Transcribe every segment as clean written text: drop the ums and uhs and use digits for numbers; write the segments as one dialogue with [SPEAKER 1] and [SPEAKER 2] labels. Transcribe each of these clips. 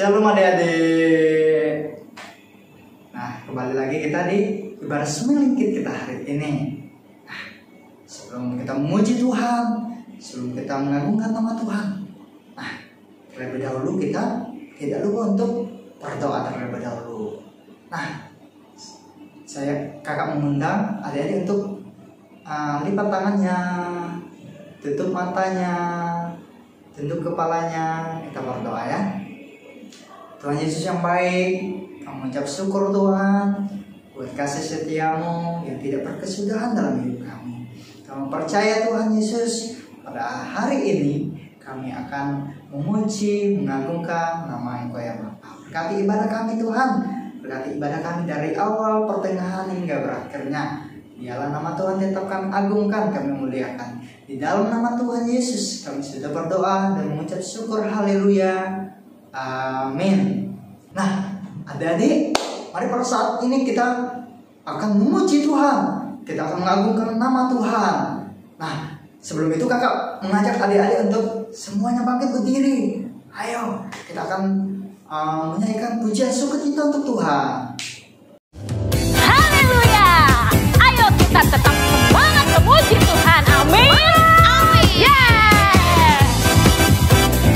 [SPEAKER 1] Shalom adik-adik. Nah, kembali lagi kita di ibarat semingkit kita hari ini. Nah, sebelum kita memuji Tuhan, sebelum kita mengagungkan nama Tuhan, nah, terlebih dahulu kita tidak lupa untuk berdoa terlebih dahulu. Nah, kakak mengundang adik-adik untuk lipat tangannya, tutup matanya, tunduk kepalanya, kita berdoa ya. Tuhan Yesus yang baik, kami mengucap syukur Tuhan buat kasih setiamu yang tidak berkesudahan dalam hidup kami. Kami percaya Tuhan Yesus, pada hari ini kami akan memuji, mengagungkan nama Engkau ya Bapa. Berkati ibadah kami Tuhan, berkati ibadah kami dari awal, pertengahan hingga berakhirnya. Biarlah nama Tuhan tetap kami agungkan, kami muliakan. Di dalam nama Tuhan Yesus kami sudah berdoa dan mengucap syukur, haleluya. Amin. Nah, adik-adik, mari pada saat ini kita akan memuji Tuhan. Kita akan mengagungkan nama Tuhan. Nah, sebelum itu kakak mengajak adik-adik untuk semuanya bangkit berdiri. Ayo, kita akan menyanyikan pujian sukacita untuk Tuhan.
[SPEAKER 2] Haleluya. Ayo kita tetap semangat memuji Tuhan. Amin. Amin. Yeah.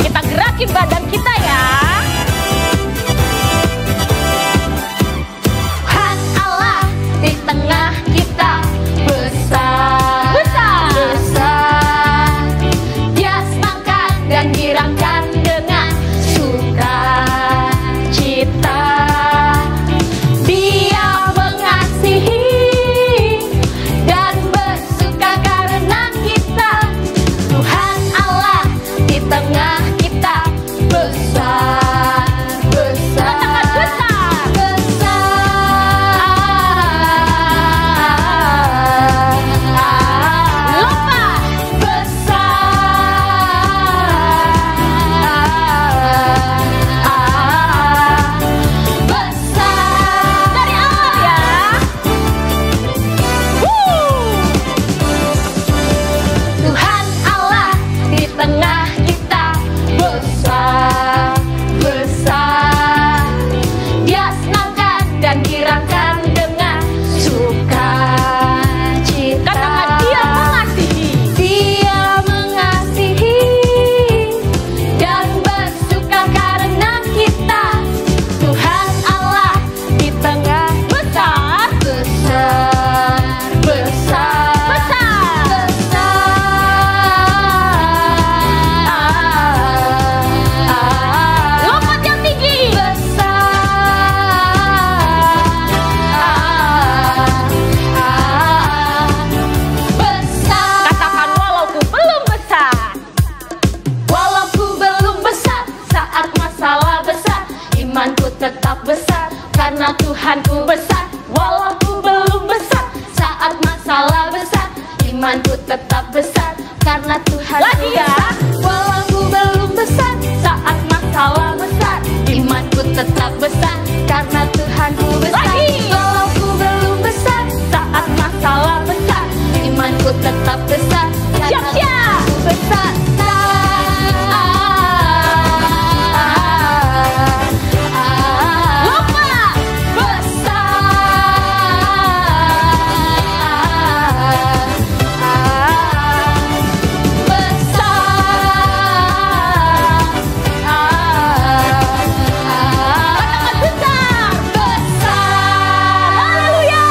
[SPEAKER 2] Kita gerakin badan kita ya. Tuhan Allah di tengah kita besar. Besar. Besar. Dia senangkan dan dirangkan dengan sukacita. Dia mengasihi dan bersuka karena kita. Tuhan Allah di tengah kita besar. Besar. Katakan besar. Besar. Lompat. Besar. Besar. Dari awal ya. Tuhan Allah di tengah kita besar. Besar. Dia senangkan dan dirangkan dengan sukacita. Katakan dia mengasihi. Dia mengasihi dan bersuka karena kita. Tuhan Allah di tengah besar. Besar. Besar. Besar. Besar. Lompat yang tinggi. Besar. Katakan walaupun belum besar. Walaupun belum besar, saat masalah besar, imanku tetap besar karena Tuhanku besar. Walaupun belum besar, saat masalah besar, imanku tetap besar karena Tuhanku besar. Walaupun belum besar, saat masalah besar, imanku tetap besar karena Tuhanku besar. Walaupun belum besar, saat masalah besar, imanku tetap besar karena Tuhanku besar. Lompat. Katakan besar. Besar. Haleluya.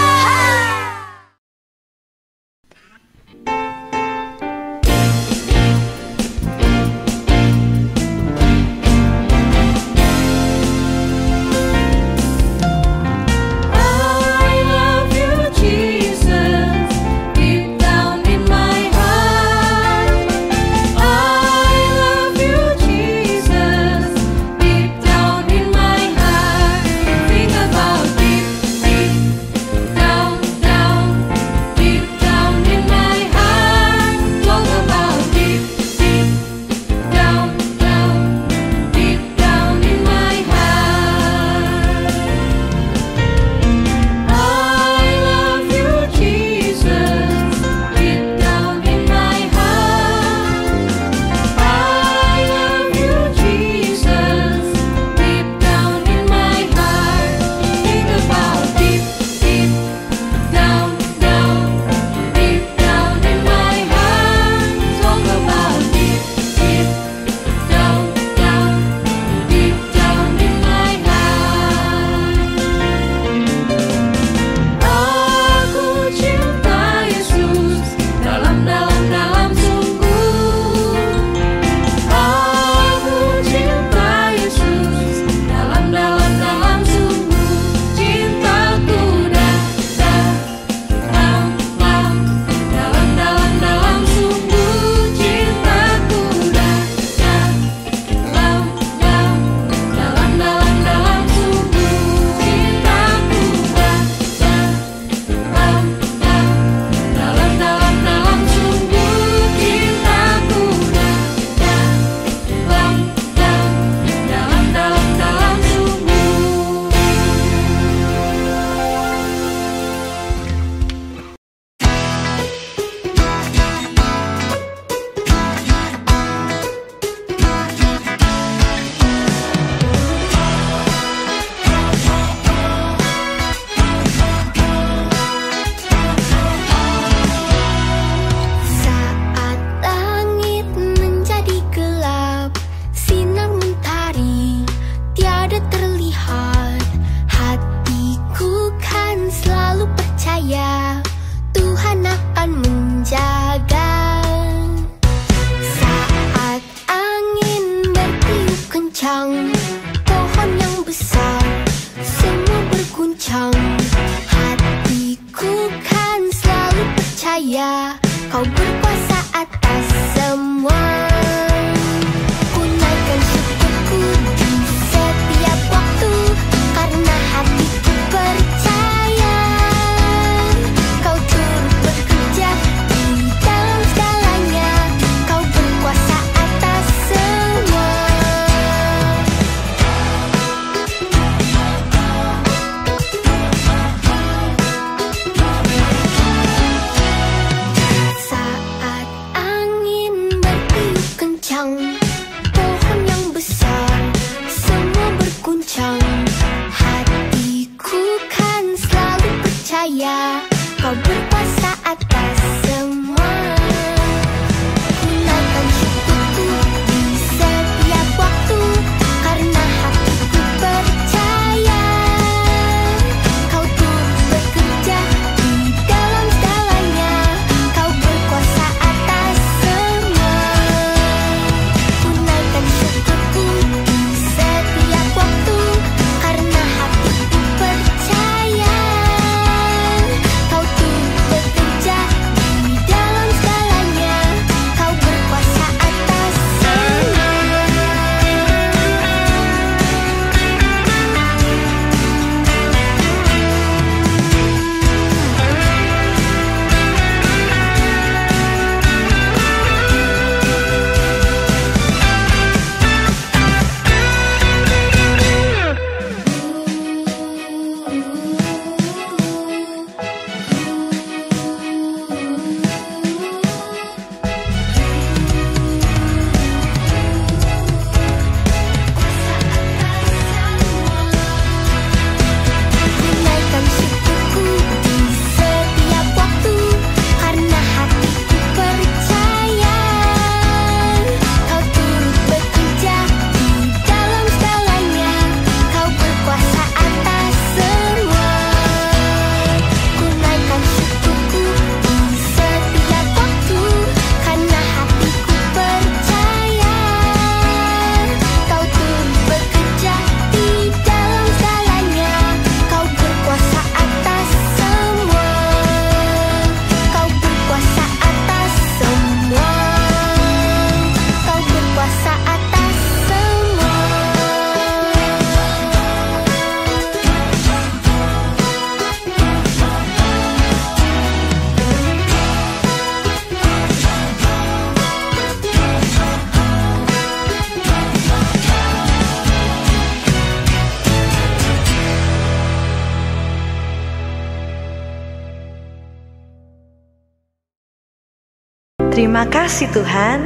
[SPEAKER 3] Terima kasih Tuhan,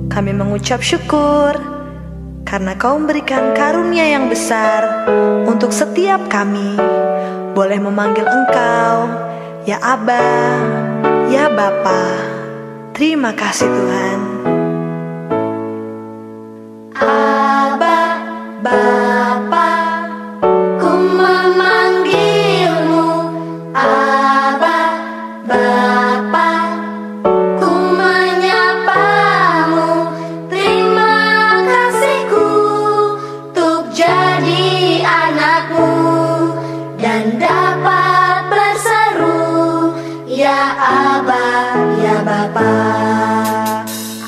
[SPEAKER 3] kami mengucap syukur karena Kau memberikan karunia yang besar untuk setiap kami. Boleh memanggil Engkau, ya Aba, ya Bapa. Terima kasih Tuhan.
[SPEAKER 2] Aba, Bapa, ku memanggilmu. Aba, Bapa, ku menyapamu. Terima kasihku untuk jadi anakmu dan dapat berseru, ya Aba, ya Bapa.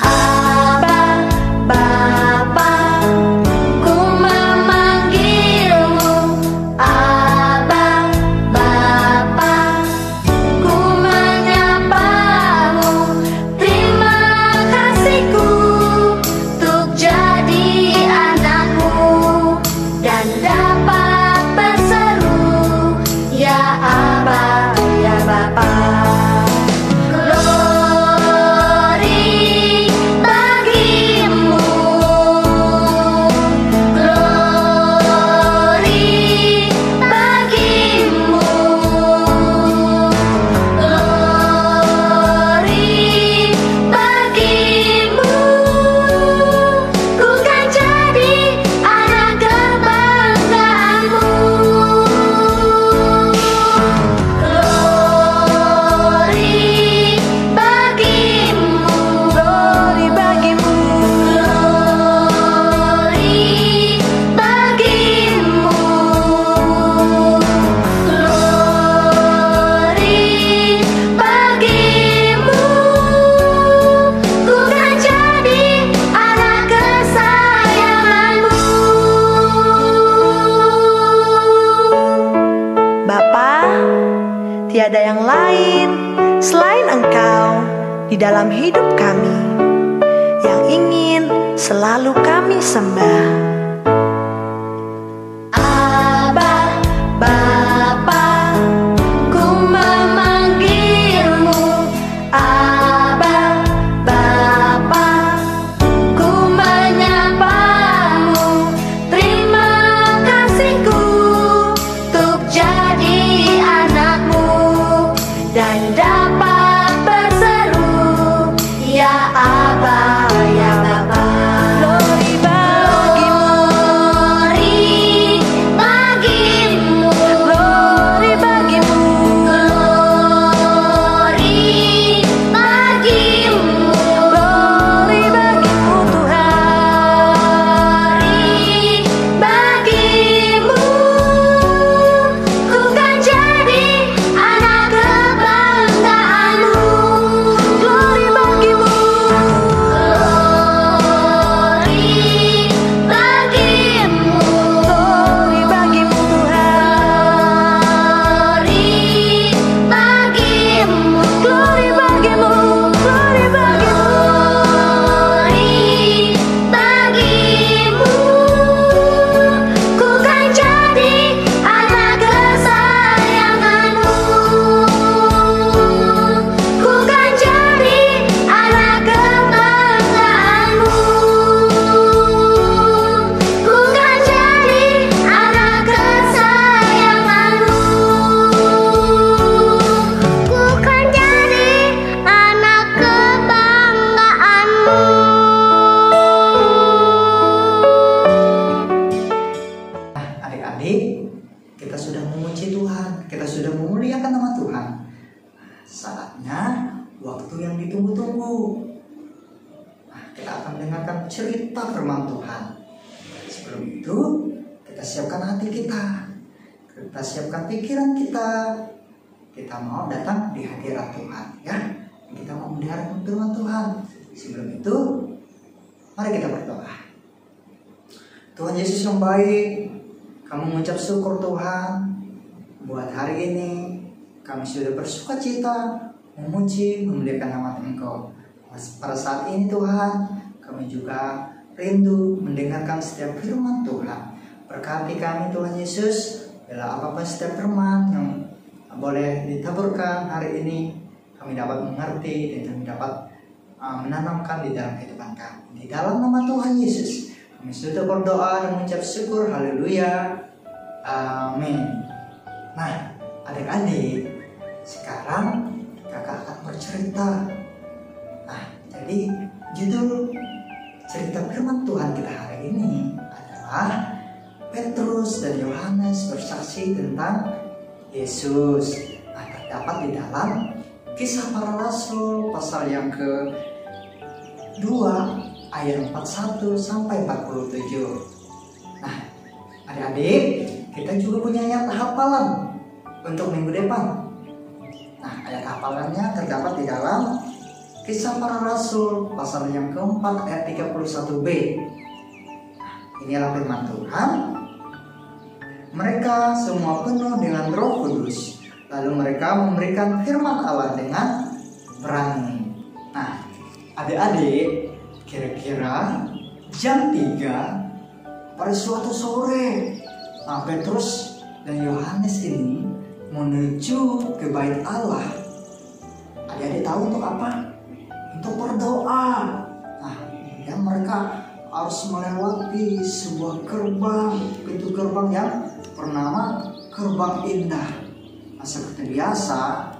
[SPEAKER 2] Aba, Bapa, ku memanggilmu. Aba, Bapa, ku menyapamu. Terima kasihku untuk jadi anakmu dan dapat berseru, ya Aba, ya Bapa. Glory bagimu, glory bagimu, glory bagimu. Ku kan jadi anak kebanggaanmu. Glory bagimu,
[SPEAKER 3] Glory bagimu,
[SPEAKER 2] glory bagimu, glory bagimu. Ku kan jadi anak kesayanganmu.
[SPEAKER 3] Bapa, tiada yang lain selain Engkau di dalam hidup kami yang ingin selalu kami sembah.
[SPEAKER 2] Aba, Bapa, ku memanggilmu. Aba, Bapa, ku menyapamu. Terima kasihku untuk jadi anakmu dan dapat berseru, ya Aba, ya Bapa.
[SPEAKER 3] Glory bagimu,
[SPEAKER 2] Glory bagimu,
[SPEAKER 3] glory bagimu,
[SPEAKER 2] glory bagimu,
[SPEAKER 3] glory bagimu Tuhan.
[SPEAKER 2] glory bagimu. Ku kan jadi anak kebanggaanmu.
[SPEAKER 3] Glory bagimu,
[SPEAKER 2] Glory bagimu,
[SPEAKER 3] glory bagimu Tuhan.
[SPEAKER 2] glory bagimu,
[SPEAKER 3] Glory bagimu, glory bagimu.
[SPEAKER 2] glory bagimu. Ku kan jadi anak kesayanganmu. Ku kan jadi anak kebanggaanmu. Ku kan jadi anak kesayanganmu. Ku kan jadi anak kebanggaanmu.
[SPEAKER 1] Adik-adik, kita sudah memuji Tuhan, kita sudah memuliakan nama Tuhan. Saatnya waktu yang ditunggu-tunggu. Kita akan mendengarkan cerita firman Tuhan. Sebelum itu, kita siapkan hati kita. Kita siapkan pikiran kita. Kita mau datang di hadirat Tuhan, ya. Kita mau mendengarkan firman Tuhan. Sebelum itu, mari kita berdoa. Tuhan Yesus yang baik, kami mengucap syukur Tuhan buat hari ini. Kami sudah bersuka cita memuji, memuliakan nama Engkau. Pada saat ini Tuhan, kami juga rindu mendengarkan setiap firman Tuhan. Berkati kami Tuhan Yesus, bila apapun setiap firman yang boleh ditaburkan hari ini, kami dapat mengerti dan kami dapat menanamkan di dalam kehidupan kami. Di dalam nama Tuhan Yesus kami sudah berdoa dan mengucap syukur. Haleluya. Amin. Nah, adik-adik, sekarang kakak akan bercerita. Nah, jadi judul cerita firman Tuhan kita hari ini adalah Petrus dan Yohanes bersaksi tentang Yesus. Nah, terdapat di dalam Kisah Para Rasul pasal yang ke-2 ayat 41 sampai 47. Nah, adik-adik, kita juga punya ayat hafalan untuk minggu depan. Nah, ayat hafalannya terdapat di dalam Kisah Para Rasul pasal yang ke-4 ayat 31b. Nah, inilah firman Tuhan. Mereka semua penuh dengan Roh Kudus, lalu mereka memberikan firman Allah dengan berani. Nah, adik-adik, kira-kira jam 3 pada suatu sore, Petrus dan Yohanes ini menuju ke bait Allah. Adik-adik tahu untuk apa? Untuk berdoa. Nah, dan mereka harus melewati sebuah gerbang, pintu gerbang yang bernama Gerbang Indah. Nah, seperti biasa,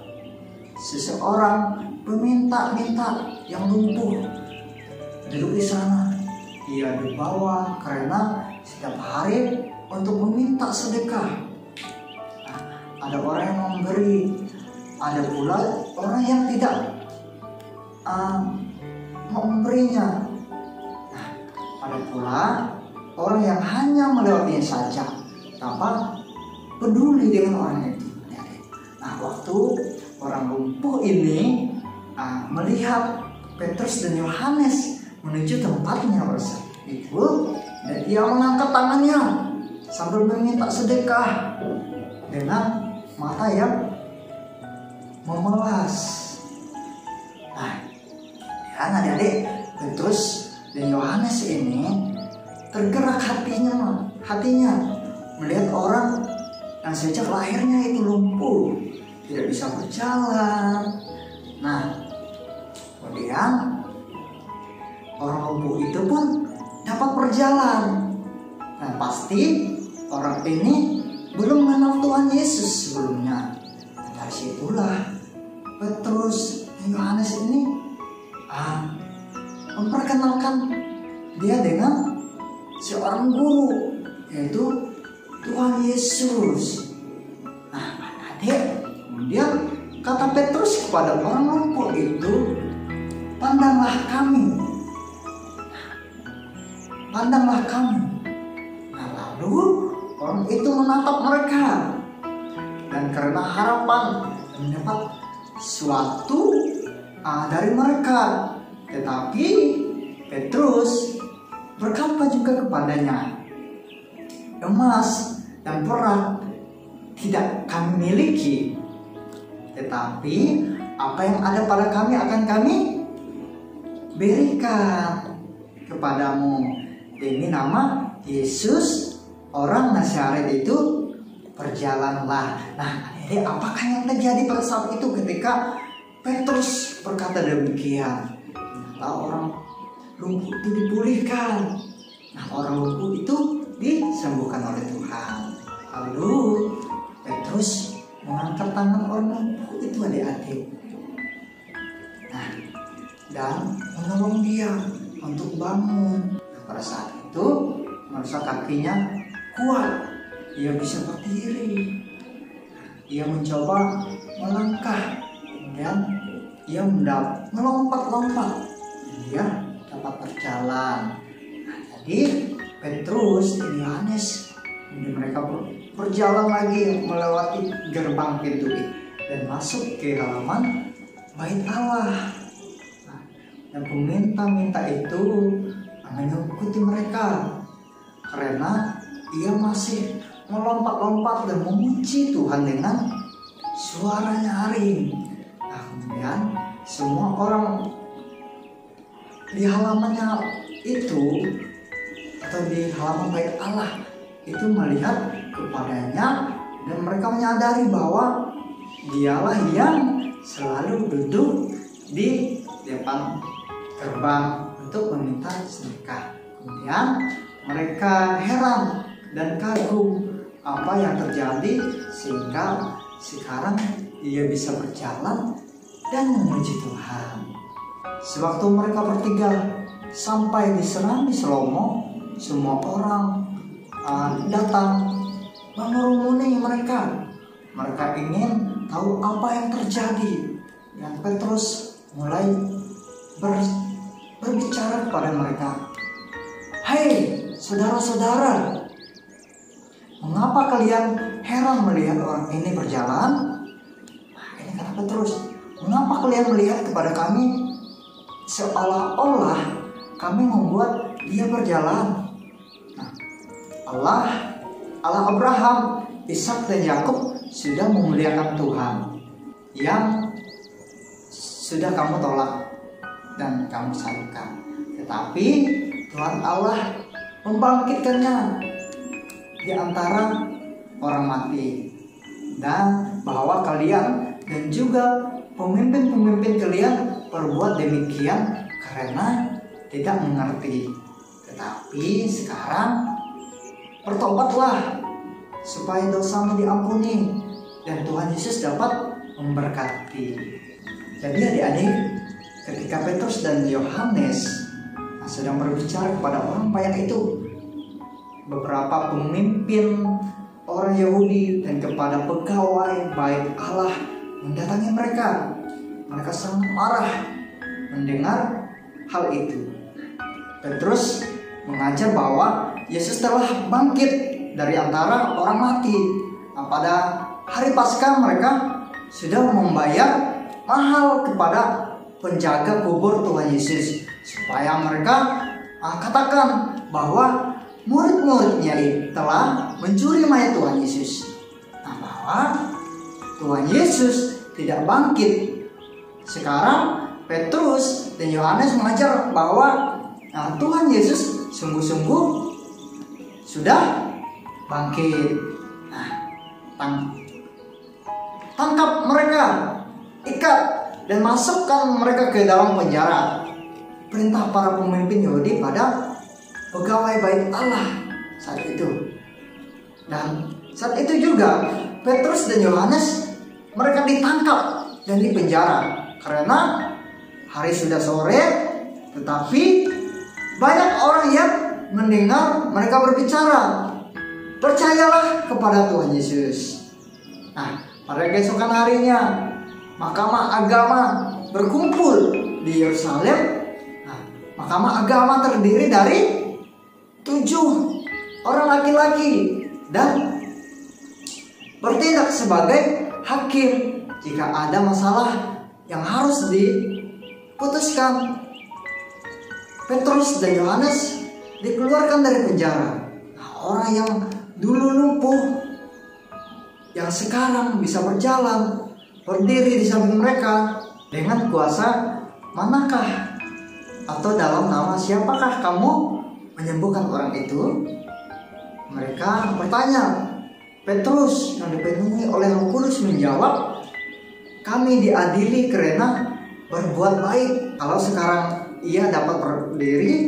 [SPEAKER 1] seseorang meminta-minta yang lumpuh duduk di sana. Ia dibawa karena setiap hari untuk meminta sedekah. Nah, ada orang yang memberi, ada pula orang yang tidak memberinya. Nah, ada pula orang yang hanya melewatinya saja tanpa peduli dengan orang itu. Nah, waktu orang lumpuh ini melihat Petrus dan Yohanes menuju tempatnya itu, dan ia mengangkat tangannya sambil meminta sedekah dengan mata yang memelas. Nah, ya adik-adik, Petrus dan Yohanes ini tergerak hatinya melihat orang yang sejak lahirnya itu lumpuh, tidak bisa berjalan. Nah, kemudian orang lumpuh itu pun dapat berjalan. Nah, pasti orang ini belum mengenal Tuhan Yesus sebelumnya. Dari situlah Petrus dan Yohanes ini memperkenalkan dia dengan seorang guru, yaitu Tuhan Yesus. Nah, adik, kemudian kata Petrus kepada orang lumpuh itu, pandanglah kami. Nah, lalu orang itu menatap mereka, dan karena harapan mendapat sesuatu dari mereka, tetapi Petrus berkata juga kepadanya, emas dan perak tidak kami miliki, tetapi apa yang ada pada kami akan kami berikan kepadamu. Demi nama Yesus orang Nazaret itu berjalanlah. Nah, jadi apakah yang terjadi pada saat itu ketika Petrus berkata demikian? Nah, orang lumpuh itu dipulihkan. Nah, orang lumpuh itu disembuhkan oleh Tuhan. Lalu Petrus mengangkat tangan orang lumpuh itu, adik-adik. Nah, dan menolong dia untuk bangun. Nah, pada saat itu merasa kakinya kuat, ia bisa berdiri. Ia mencoba melangkah, dan ia melompat-lompat. Dia dapat berjalan. Nah, jadi Petrus dan Yohanes, mereka berjalan lagi melewati gerbang pintu itu dan masuk ke halaman bait Allah. Nah, dan peminta-minta itu mengikuti mereka karena ia masih melompat-lompat dan memuji Tuhan dengan suara nyaring. Nah, kemudian semua orang di halamannya itu atau di halaman bait Allah itu melihat kepadanya, dan mereka menyadari bahwa dialah yang selalu duduk di depan gerbang untuk meminta sedekah. Kemudian mereka heran dan kagum apa yang terjadi sehingga sekarang ia bisa berjalan dan memuji Tuhan. Sewaktu mereka bertiga sampai di Serambi Selomo, semua orang datang mengerumuni mereka. Mereka ingin tahu apa yang terjadi. Dan Petrus mulai berbicara kepada mereka. Hai saudara-saudara, mengapa kalian heran melihat orang ini berjalan? Nah, ini kata Petrus, mengapa kalian melihat kepada kami seolah-olah kami membuat dia berjalan? Nah, Allah Abraham, Ishak dan Yakub sudah memuliakan Tuhan yang sudah kamu tolak dan kamu salibkan. Tetapi Tuhan Allah membangkitkannya di antara orang mati, dan bahwa kalian dan juga pemimpin-pemimpin kalian berbuat demikian karena tidak mengerti. Tetapi sekarang bertobatlah supaya dosamu diampuni dan Tuhan Yesus dapat memberkati. Jadi adik-adik, ketika Petrus dan Yohanes sedang berbicara kepada orang banyak itu, beberapa pemimpin orang Yahudi dan kepada pegawai baik Allah mendatangi mereka. Mereka sangat marah mendengar hal itu. Petrus mengajar bahwa Yesus telah bangkit dari antara orang mati. Nah, pada hari Paskah mereka sudah membayar mahal kepada penjaga kubur Tuhan Yesus supaya mereka katakan bahwa murid-muridnya telah mencuri mayat Tuhan Yesus. Nah, bahwa Tuhan Yesus tidak bangkit. Sekarang Petrus dan Yohanes mengajar bahwa Tuhan Yesus sungguh-sungguh sudah bangkit. Nah, tangkap mereka, ikat dan masukkan mereka ke dalam penjara. Perintah para pemimpin Yahudi pada pegawai baik Allah saat itu. Dan saat itu juga Petrus dan Yohanes mereka ditangkap dan dipenjara karena hari sudah sore, tetapi banyak orang yang mendengar mereka berbicara, percayalah kepada Tuhan Yesus. Nah, pada keesokan harinya Mahkamah Agama berkumpul di Yerusalem. Nah, Mahkamah Agama terdiri dari 7 orang laki-laki dan bertindak sebagai hakim jika ada masalah yang harus diputuskan. Petrus dan Yohanes dikeluarkan dari penjara. Nah, orang yang dulu lumpuh, yang sekarang bisa berjalan, berdiri di samping mereka. Dengan kuasa manakah atau dalam nama siapakah kamu menyembuhkan orang itu? Mereka bertanya. Petrus yang dipenuhi oleh Roh Kudus menjawab, kami diadili karena berbuat baik. Kalau sekarang ia dapat berdiri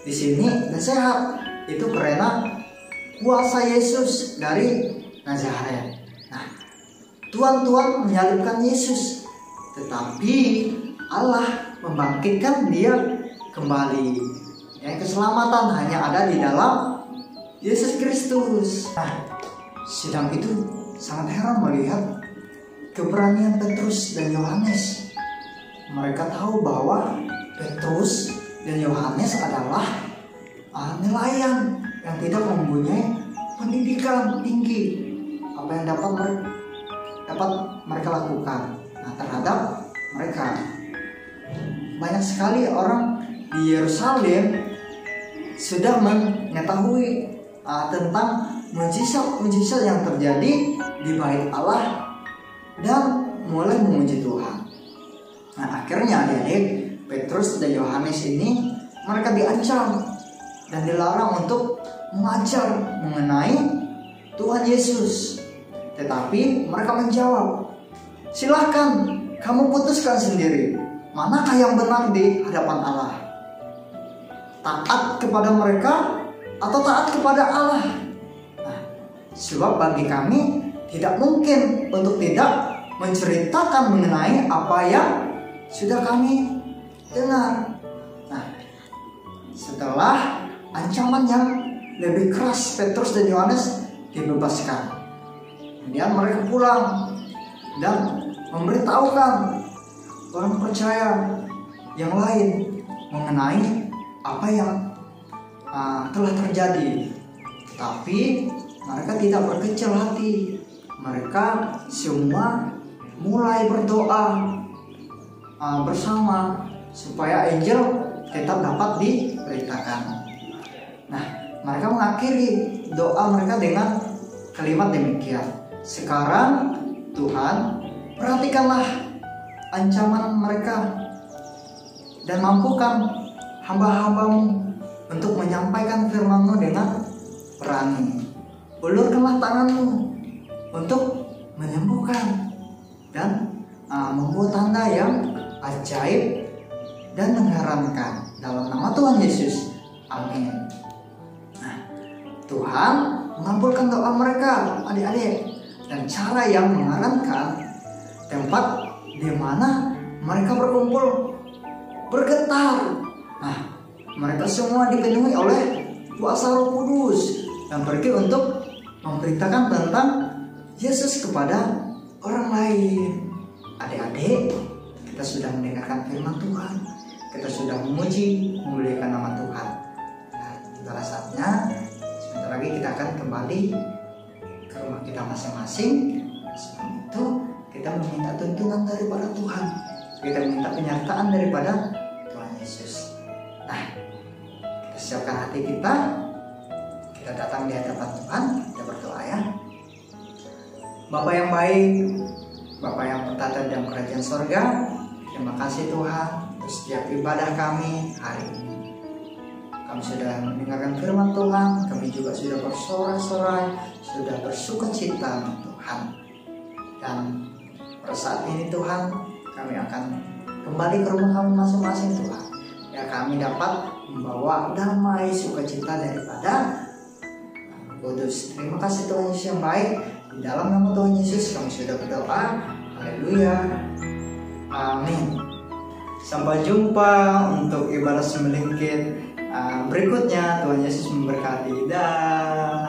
[SPEAKER 1] di sini dan sehat, itu karena kuasa Yesus dari Nazaret. Nah, Tuhan menyalibkan Yesus, tetapi Allah membangkitkan dia kembali. Yang keselamatan hanya ada di dalam Yesus Kristus. Nah, sidang itu sangat heran melihat keberanian Petrus dan Yohanes. Mereka tahu bahwa Petrus dan Yohanes adalah nelayan yang tidak mempunyai pendidikan tinggi. Apa yang dapat mereka lakukan terhadap mereka. Banyak sekali orang di Yerusalem sudah mengetahui tentang mujizat-mujizat yang terjadi di bait Allah dan mulai memuji Tuhan. Nah, akhirnya adik-adik, Petrus dan Yohanes ini mereka diancam dan dilarang untuk mengajar mengenai Tuhan Yesus. Tetapi mereka menjawab, silahkan kamu putuskan sendiri manakah yang benar di hadapan Allah? Taat kepada mereka atau taat kepada Allah? Nah, sebab bagi kami tidak mungkin untuk tidak menceritakan mengenai apa yang sudah kami dengar. Nah, setelah ancaman yang lebih keras, Petrus dan Yohanes dibebaskan. Kemudian mereka pulang dan memberitahukan orang percaya yang lain mengenai apa yang telah terjadi. Tapi mereka tidak berkecil hati. Mereka semua mulai berdoa bersama supaya Injil tetap dapat diberitakan. Nah, mereka mengakhiri doa mereka dengan kalimat demikian. Sekarang Tuhan, perhatikanlah ancaman mereka dan mampukan hamba-hambamu untuk menyampaikan firman-Mu dengan berani. Ulurkanlah tangan-Mu untuk menyembuhkan dan membuat tanda yang ajaib dan mengherankan dalam nama Tuhan Yesus. Amin. Nah, Tuhan mengabulkan doa mereka, adik-adik, dan cara yang mengherankan, tempat di mana mereka berkumpul bergetar. Nah, mereka semua dipenuhi oleh kuasa Roh Kudus dan pergi untuk memberitakan tentang Yesus kepada orang lain. Adik-adik, kita sudah mendengarkan firman Tuhan, kita sudah memuji, memuliakan nama Tuhan. Nah, itulah saatnya sebentar lagi kita akan kembali ke rumah kita masing-masing. Sebelum itu kita meminta tuntunan daripada Tuhan, kita meminta penyertaan daripada Tuhan Yesus. Nah, kita siapkan hati kita datang di hadapan Tuhan, kita berdoa ya. Bapa yang baik, Bapa yang bertata dalam kerajaan sorga, terima kasih Tuhan untuk setiap ibadah kami hari ini. Kami sudah mendengarkan firman Tuhan, kami juga sudah bersorak-sorai, sudah bersukacita Tuhan. Dan pada saat ini Tuhan, kami akan kembali ke rumah kami masing-masing Tuhan. Ya, kami dapat membawa damai sukacita daripada Kudus. Terima kasih Tuhan Yesus yang baik. Di dalam nama Tuhan Yesus kami sudah berdoa. Haleluya. Amin. Sampai jumpa untuk ibadah semelingkit berikutnya. Tuhan Yesus memberkati. Dah.